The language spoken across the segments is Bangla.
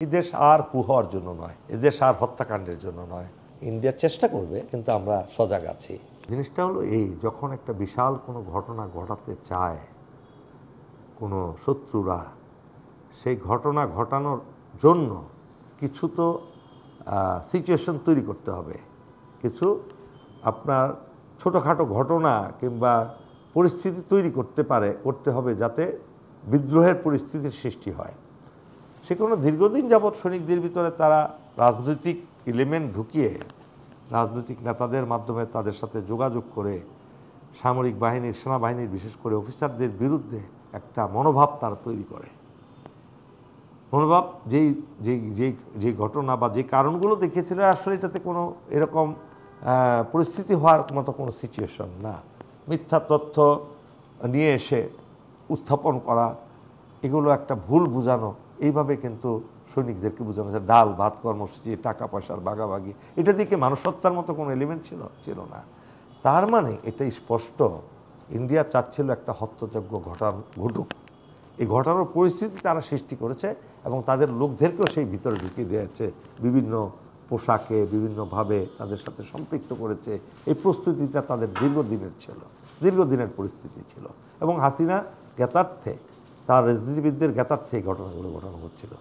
এই দেশ আর হওয়ার জন্য নয়, এ দেশ আর হত্যাকাণ্ডের জন্য নয়। ইন্ডিয়া চেষ্টা করবে, কিন্তু আমরা সজাগ আছি। জিনিসটা হলো এই, যখন একটা বিশাল কোনো ঘটনা ঘটাতে চায় কোনো শত্রুরা, সেই ঘটনা ঘটানোর জন্য কিছু তো সিচুয়েশন তৈরি করতে হবে। কিছু আপনার ছোটোখাটো ঘটনা কিংবা পরিস্থিতি তৈরি করতে হবে যাতে বিদ্রোহের পরিস্থিতির সৃষ্টি হয়। সে কোনো দীর্ঘদিন যাবৎ সৈনিকদের ভিতরে তারা রাজনৈতিক এলিমেন্ট ঢুকিয়ে রাজনৈতিক নেতাদের মাধ্যমে তাদের সাথে যোগাযোগ করে সামরিক বাহিনীর, সেনাবাহিনীর বিশেষ করে অফিসারদের বিরুদ্ধে একটা মনোভাব তারা তৈরি করে। মনোভাব যেই ঘটনা বা যে কারণগুলো দেখিয়েছিল, আসলে এটাতে কোনো এরকম পরিস্থিতি হওয়ার মতো কোনো সিচুয়েশন না। মিথ্যা তথ্য নিয়ে এসে উত্থাপন করা, এগুলো একটা ভুল বোঝানো, এইভাবে কিন্তু সৈনিকদেরকে বোঝানো যায়। ডাল ভাত কর্মসূচি, টাকা পয়সার ভাগাভাগি, এটা দিকে মানুষ হত্যার মতো কোনো এলিমেন্ট ছিল না। তার মানে এটা স্পষ্ট, ইন্ডিয়া চাচ্ছিল একটা হত্যাযজ্ঞ ঘটুক। এই ঘটানোর পরিস্থিতি তারা সৃষ্টি করেছে এবং তাদের লোকদেরকেও সেই ভিতরে ঢুকিয়ে দিয়েছে, বিভিন্ন পোশাকে বিভিন্নভাবে তাদের সাথে সম্পৃক্ত করেছে। এই প্রস্তুতিটা তাদের দীর্ঘদিনের পরিস্থিতি ছিল এবং হাসিনা জ্ঞাতার্থে, তার রাজনীতিবিদদের জ্ঞাতার্থে এই ঘটনাগুলো ঘটানো হচ্ছিল।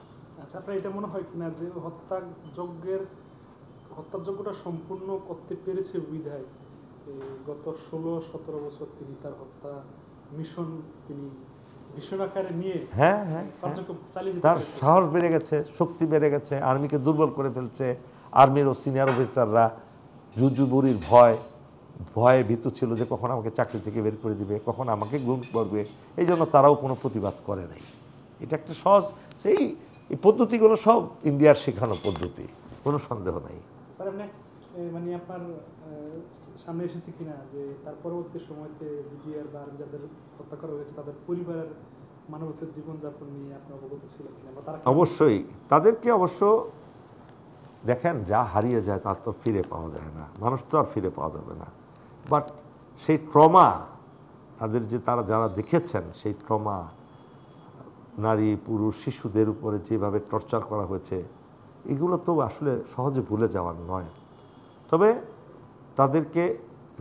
আচ্ছা, আপনার এটা মনে হয় কিনা যে হত্যাযজ্ঞটা সম্পূর্ণ করতে পেরেছে বিধায় গত 16-17 বছর তিনি তার হত্যা মিশন তিনি ভীষণ আকারে নিয়ে তার সাহস বেড়ে গেছে, শক্তি বেড়ে গেছে, আর্মিকে দুর্বল করে ফেলছে। আর্মির ও সিনিয়র অফিসাররা জুজুবুরির ভয়ে ভীতু ছিল যে কখন আমাকে চাকরি থেকে বের করে দিবে, কখন আমাকে গুম করবে। এই জন্য তারাও কোনো প্রতিবাদ করে নাই। এটা একটা সহজ, এই পদ্ধতিগুলো সব ইন্ডিয়ার শেখানো পদ্ধতি, কোনো সন্দেহ নাই। স্যার, আপনি মানে আপনার সামনে এসেছে কিনা যে তার পরবর্তী সময়তে বিডিআর বা যাদের হত্যা করা হয়েছে তাদের পরিবারের মানবতার জীবনযাপন নিয়ে আপনি অবগত ছিলেন কিনা? অবশ্যই, তাদেরকে অবশ্য দেখেন, যা হারিয়ে যায় তার তো ফিরে পাওয়া যায় না, মানুষ তো আর ফিরে পাওয়া যাবে না। বাট সেই ট্রমা তাদের যে তারা যারা দেখেছেন, সেই ট্রমা, নারী পুরুষ শিশুদের উপরে যেভাবে টর্চার করা হয়েছে, এগুলো তো আসলে সহজে ভুলে যাওয়ার নয়। তবে তাদেরকে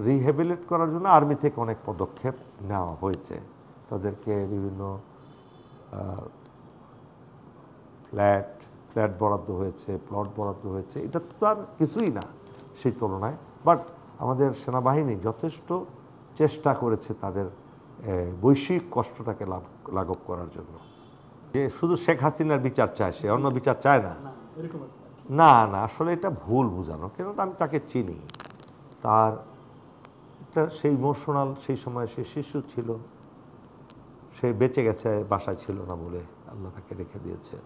রিহ্যাবিলিট করার জন্য আর্মি থেকে অনেক পদক্ষেপ নেওয়া হয়েছে। তাদেরকে বিভিন্ন ফ্ল্যাট বরাদ্দ হয়েছে, প্লট বরাদ্দ হয়েছে। এটা তো আর কিছুই না সেই তুলনায়। বাট আমাদের সেনাবাহিনী যথেষ্ট চেষ্টা করেছে তাদের বৈশ্বিক কষ্টটাকে লাঘব করার জন্য। যে শুধু শেখ হাসিনার বিচার চায়, সে অন্য বিচার চায় না, না না, আসলে এটা ভুল বোঝানো। কেন, আমি তাকে চিনি, তার একটা সেই ইমোশনাল, সেই সময় সে শিশু ছিল, সে বেঁচে গেছে, বাসায় ছিল না বলে আল্লাহ তাকে রেখে দিয়েছে।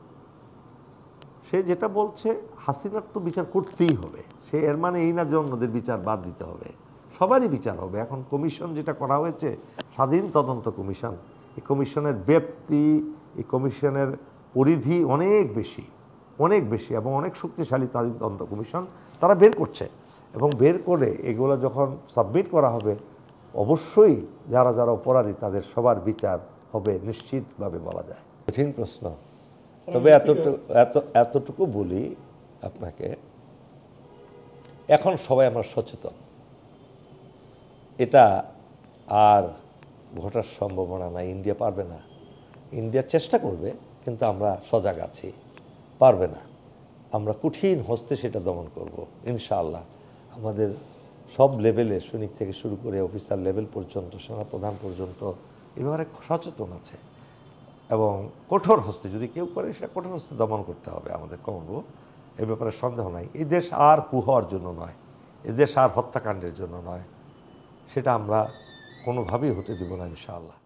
সে যেটা বলছে, হাসিনার তো বিচার করতেই হবে। সে এর মানে এই না যে অন্যদের বিচার বাদ দিতে হবে, সবারই বিচার হবে। এখন কমিশন যেটা করা হয়েছে, স্বাধীন তদন্ত কমিশন, এই কমিশনের ব্যাপ্তি, এই কমিশনের পরিধি অনেক বেশি এবং অনেক শক্তিশালী স্বাধীন তদন্ত কমিশন তারা বের করছে। এবং বের করে এগুলো যখন সাবমিট করা হবে, অবশ্যই যারা যারা অপরাধী তাদের সবার বিচার হবে নিশ্চিতভাবে, বলা যায়। কঠিন প্রশ্ন, তবে এতটুকু বলি আপনাকে, এখন সবাই আমরা সচেতন, এটা আর ঘটার সম্ভাবনা নাই। ইন্ডিয়া পারবে না, ইন্ডিয়া চেষ্টা করবে, কিন্তু আমরা সজাগ আছি, পারবে না। আমরা কঠিন হস্তে সেটা দমন করব ইনশাআল্লাহ। আমাদের সব লেভেলে, সৈনিক থেকে শুরু করে অফিসার লেভেল পর্যন্ত, সেনাপ্রধান পর্যন্ত এ ব্যাপারে সচেতন আছে এবং কঠোর হস্তে যদি কেউ করে, সেটা কঠোর হস্তে দমন করতে হবে আমাদের, করব, এ ব্যাপারে সন্দেহ নাই। এই দেশ আর হওয়ার জন্য নয়, এ দেশ আর হত্যাকাণ্ডের জন্য নয়, সেটা আমরা কোনোভাবেই হতে দেব না ইনশাআল্লাহ।